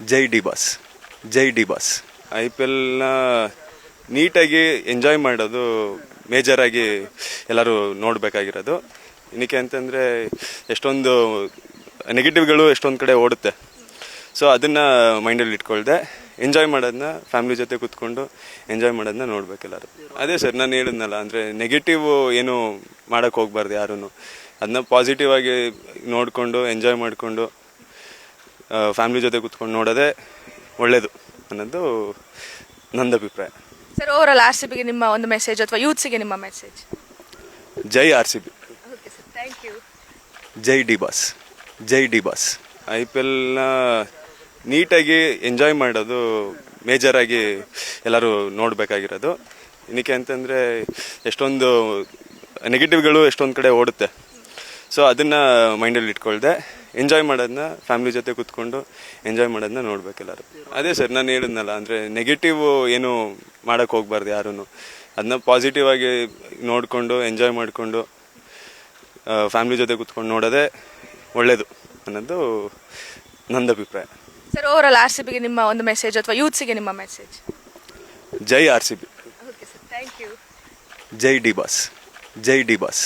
ಜೈ D boss, ಜೈ D boss. IPLನ ನೀಟಾಗಿ enjoy ಮಾಡೋದು ಮೇಜರಾಗಿ ಎಲ್ಲರೂ ನೋಡಬೇಕಾಗಿರೋದು. ಏನಕ್ಕೆ ಅಂತಂದರೆ ಎಷ್ಟೊಂದು ನೆಗೆಟಿವ್ಗಳು ಎಷ್ಟೊಂದು ಕಡೆ ಓಡುತ್ತೆ. ಸೊ ಅದನ್ನು ಮೈಂಡಲ್ಲಿ ಇಟ್ಕೊಳ್ದೆ ಎಂಜಾಯ್ ಮಾಡೋದನ್ನ ಫ್ಯಾಮಿಲಿ ಜೊತೆ ಕೂತ್ಕೊಂಡು ಎಂಜಾಯ್ ಮಾಡೋದನ್ನ ನೋಡ್ಬೇಕೆಲ್ಲರೂ. ಅದೇ ಸರ್ ನಾನು ಹೇಳಿದ್ನಲ್ಲ, ಅಂದರೆ ನೆಗೆಟಿವ್ ಏನು ಮಾಡೋಕ್ಕೆ ಹೋಗ್ಬಾರ್ದು ಯಾರೂ. ಅದನ್ನ ಪಾಸಿಟಿವ್ ಆಗಿ ನೋಡಿಕೊಂಡು ಎಂಜಾಯ್ ಮಾಡಿಕೊಂಡು ಫ್ಯಾಮಿಲಿ ಜೊತೆ ಕೂತ್ಕೊಂಡು ನೋಡೋದೇ ಒಳ್ಳೆಯದು ಅನ್ನೋದು ನಂದು ಅಭಿಪ್ರಾಯ. ಸರ್ ಓವರಾಲ್ RCBಗೆ ನಿಮ್ಮ ಒಂದು ಮೆಸೇಜ್ ಅಥವಾ ಯೂತ್ಸಿಗೆ ನಿಮ್ಮ message? Jai RCB, okay sir, thank you. Jai D boss, Jai D boss. IPLನ ನೀಟಾಗಿ ಎಂಜಾಯ್ ಮಾಡೋದು ಮೇಜರಾಗಿ ಎಲ್ಲರೂ ನೋಡಬೇಕಾಗಿರೋದು. ಏನಕ್ಕೆ ಅಂತಂದರೆ ಎಷ್ಟೊಂದು ನೆಗೆಟಿವ್ಗಳು ಎಷ್ಟೊಂದು ಕಡೆ ಓಡುತ್ತೆ. ಸೊ ಅದನ್ನು ಮೈಂಡಲ್ಲಿ ಇಟ್ಕೊಳ್ದೆ ಎಂಜಾಯ್ ಮಾಡೋದನ್ನ ಫ್ಯಾಮಿಲಿ ಜೊತೆ ಕೂತ್ಕೊಂಡು ಎಂಜಾಯ್ ಮಾಡೋದನ್ನ ನೋಡ್ಬೇಕೆಲ್ಲರೂ. ಅದೇ ಸರ್ ನಾನು ಹೇಳಿದ್ನಲ್ಲ, ಅಂದರೆ ನೆಗೆಟಿವ್ ಏನು ಮಾಡೋಕ್ಕೆ ಹೋಗ್ಬಾರ್ದು ಯಾರೂ. ಅದನ್ನ ಪಾಸಿಟಿವ್ ಆಗಿ ನೋಡಿಕೊಂಡು ಎಂಜಾಯ್ ಮಾಡಿಕೊಂಡು ಫ್ಯಾಮಿಲಿ ಜೊತೆ ಕೂತ್ಕೊಂಡು ನೋಡೋದೇ ಒಳ್ಳೆಯದು ಅನ್ನೋದು ನಂದು ಅಭಿಪ್ರಾಯ. ಸರ್ ಓವರಾಲ್ RCBಗೆ ನಿಮ್ಮ ಒಂದು ಮೆಸೇಜ್ ಅಥವಾ ಯೂತ್ಸಿಗೆ ನಿಮ್ಮ message? Jai RCB, okay sir, thank you. Jai D boss, Jai D boss.